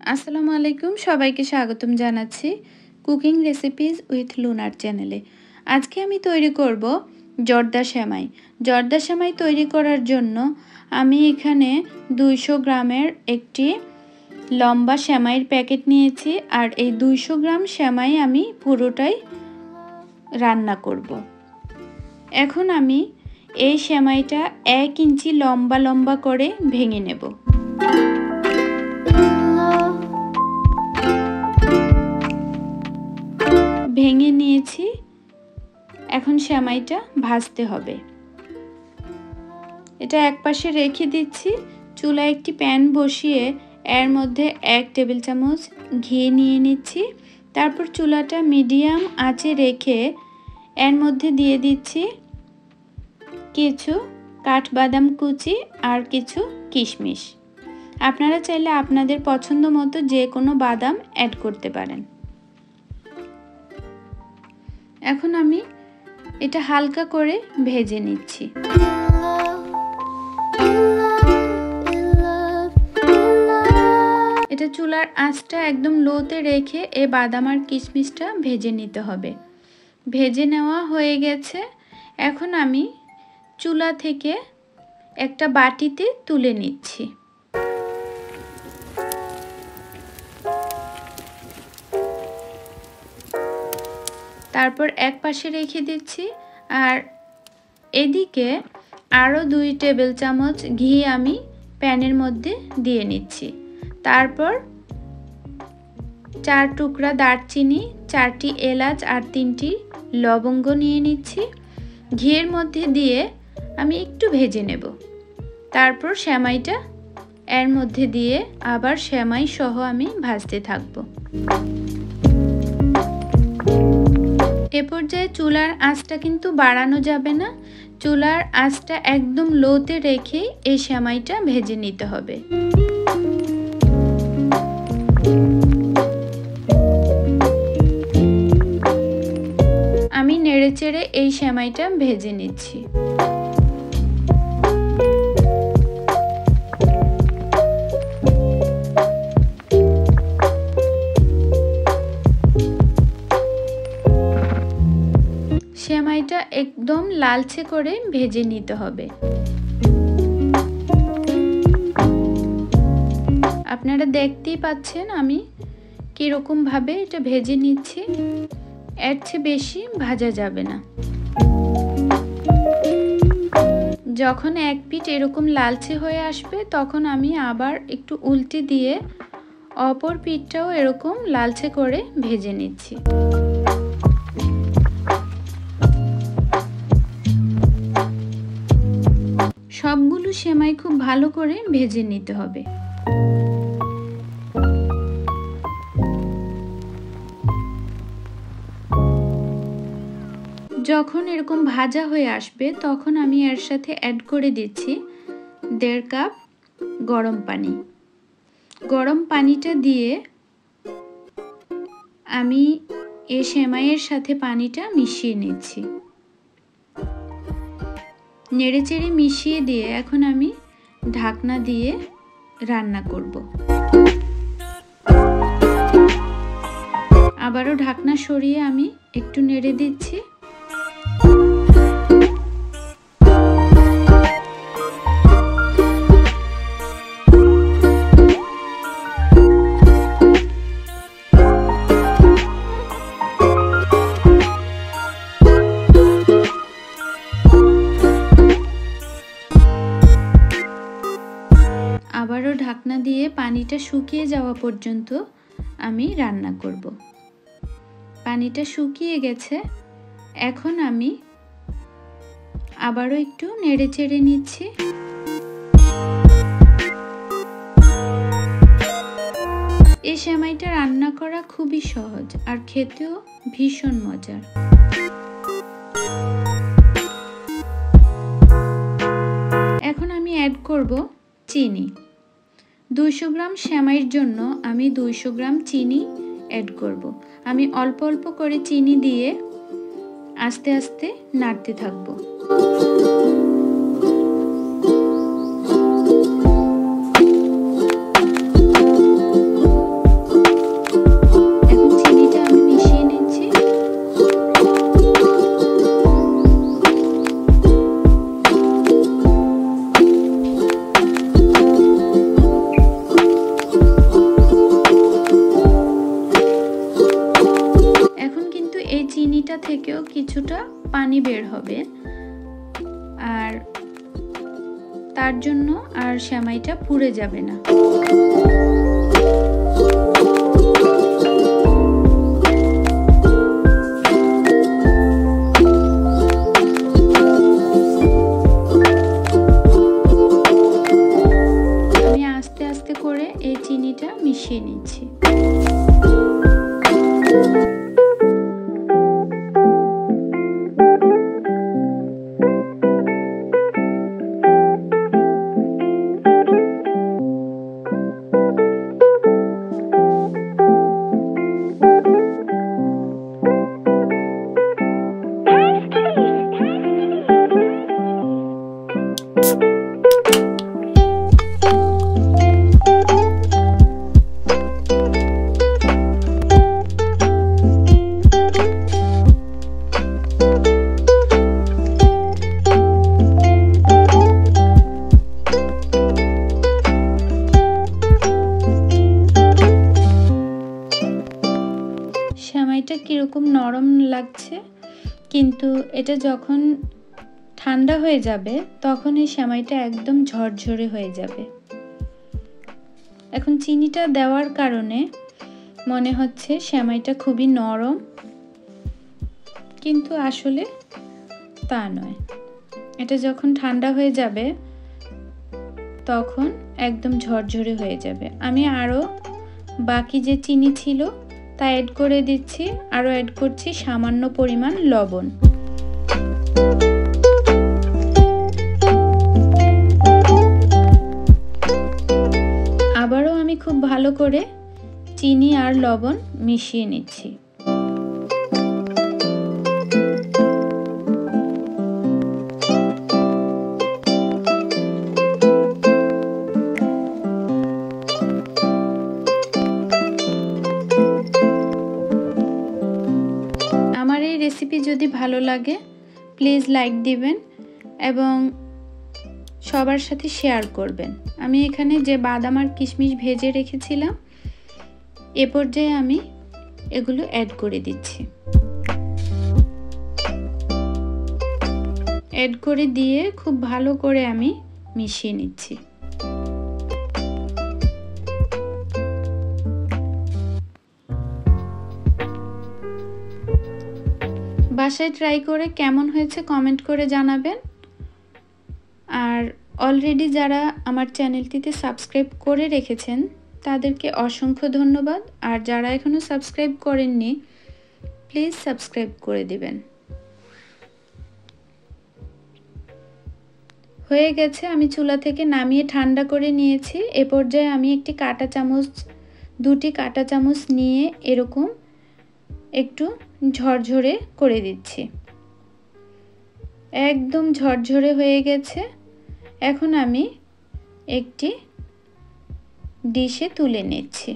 আসসালামু আলাইকুম, সবাইকে স্বাগতম জানাচ্ছি কুকিং রেসিপিজ উইথ লুনার চ্যানেলে। আজকে আমি তৈরি করব জর্দা সেমাই। জর্দা সেমাই তৈরি করার জন্য আমি এখানে 200 গ্রামের একটি লম্বা সেমাইয়ের প্যাকেট নিয়েছি, আর এই 200 গ্রাম সেমাই আমি পুরোটাই রান্না করব। এখন আমি এই সেমাইটা 1 ইঞ্চি লম্বা লম্বা করে ভেঙে নেব। ভেঙে নিয়েছি, এখন সেমাইটা ভাজতে হবে। এটা একপাশে রেখে দিচ্ছি। চুলায় একটি প্যান বসিয়ে এর মধ্যে 1 টেবিল চামচ ঘি নিয়ে নিচ্ছি। তারপর চুলাটা মিডিয়াম আঁচে রেখে এর মধ্যে দিয়ে দিচ্ছি কিছু কাঠবাদাম কুচি আর কিছু কিশমিশ। আপনারা চাইলে আপনাদের পছন্দ মতো যে কোনো বাদাম অ্যাড করতে পারেন। এখন আমি এটা হালকা করে ভেজে নিচ্ছি। এটা চুলার আঁচটা একদম লোতে রেখে এই বাদাম আর কিশমিশটা ভেজে নিতে হবে। ভেজে নেওয়া হয়ে গেছে। এখন আমি চুলা থেকে একটা বাটিতে তুলে নিচ্ছি। তারপর এক পাশে রেখে দিচ্ছি, আর এদিকে আরও 2 টেবিল চামচ ঘি আমি প্যানের মধ্যে দিয়ে নিচ্ছি। তারপর 4 টুকরা দারচিনি, 4টি এলাচ আর 3টি লবঙ্গ নিয়ে নিচ্ছি। ঘিয়ের মধ্যে দিয়ে আমি একটু ভেজে নেব। তারপর সেমাইটা এর মধ্যে দিয়ে আবার সেমাই সহ আমি ভাজতে থাকব। এ পর্যায়ে চুলার আঁচটা কিন্তু বাড়ানো যাবে না। চুলার আঁচটা একদম লোতে রেখে এই সেমাইটা ভেজে নিতে হবে। আমি নেড়েচেড়ে এই সেমাইটা ভেজে নিচ্ছি। সেমাইটা একদম লালচে করে ভেজে নিতে হবে। আপনারা দেখতেই পাচ্ছেন আমি কিরকম ভাবে এটা ভেজে নিচ্ছি। এর চেয়ে বেশি ভাজা যাবে না। যখন এক পিঠ এরকম লালচে হয়ে আসবে তখন আমি আবার একটু উল্টে দিয়ে অপর পিঠটাও এরকম লালচে করে ভেজে নিচ্ছি। সবগুলো সেমাই খুব ভালো করে ভেজে নিতে হবে। যখন এরকম ভাজা হয়ে আসবে তখন আমি এর সাথে অ্যাড করে দিচ্ছি 1.5 কাপ গরম পানি। গরম পানিটা দিয়ে আমি এই সেমাইয়ের সাথে পানিটা মিশিয়ে নিচ্ছি। নেড়েচেড়ে মিশিয়ে দিয়ে এখন আমি ঢাকনা দিয়ে রান্না করব। আবারও ঢাকনা সরিয়ে আমি একটু নেড়ে দিচ্ছি। আবারও ঢাকনা দিয়ে পানিটা শুকিয়ে যাওয়া পর্যন্ত আমি রান্না করব। পানিটা শুকিয়ে গেছে। এখন আমি আবারও একটু নেড়েচেড়ে নিচ্ছি। এই সেমাইটা রান্না করা খুবই সহজ আর খেতেও ভীষণ মজার। এখন আমি অ্যাড করব চিনি। 200 গ্রাম সেমাইয়ের জন্য আমি 200 গ্রাম চিনি অ্যাড করব। আমি অল্প অল্প করে চিনি দিয়ে আস্তে আস্তে নাড়তে থাকব। থেকেও কিছুটা পানি বের হবে, আর তার জন্য আর সেমাইটা পুড়ে যাবে না। আমি আস্তে আস্তে করে এই চিনিটা মিশিয়ে নিচ্ছি। সেমাইটা কীরকম নরম লাগছে, কিন্তু এটা যখন ঠান্ডা হয়ে যাবে তখন এই সেমাইটা একদম ঝরঝরে হয়ে যাবে। এখন চিনিটা দেওয়ার কারণে মনে হচ্ছে সেমাইটা খুবই নরম, কিন্তু আসলে তা নয়। এটা যখন ঠান্ডা হয়ে যাবে তখন একদম ঝরঝরে হয়ে যাবে। আমি আরও বাকি যে চিনি ছিল তা অ্যাড করে দিচ্ছি, আরও অ্যাড করছি সামান্য পরিমাণ লবণ। আবারও আমি খুব ভালো করে চিনি আর লবণ মিশিয়ে নিচ্ছি। আমার এই রেসিপি যদি ভালো লাগে প্লিজ লাইক দিবেন এবং সবার সাথে শেয়ার করবেন। আমি এখানে যে বাদাম আর কিশমিশ ভেজে রেখেছিলাম এ পর্যায়ে আমি এগুলো অ্যাড করে দিচ্ছি। অ্যাড করে দিয়ে খুব ভালো করে আমি মিশিয়ে নিচ্ছি। বাসায় ট্রাই করে কেমন হয়েছে কমেন্ট করে জানাবেন। আর অলরেডি যারা আমার চ্যানেলটিতে সাবস্ক্রাইব করে রেখেছেন তাদেরকে অসংখ্য ধন্যবাদ, আর যারা এখনও সাবস্ক্রাইব করেননি প্লিজ সাবস্ক্রাইব করে দিবেন। হয়ে গেছে, আমি চুলা থেকে নামিয়ে ঠান্ডা করে নিয়েছি। এ পর্যায়ে আমি একটি কাঁটা চামচ, দুটি কাঁটা চামচ নিয়ে এরকম একটু ঝরঝরে করে দিচ্ছি। একদম ঝরঝরে হয়ে গেছে। এখন আমি একটি ডিশে তুলে নিচ্ছি।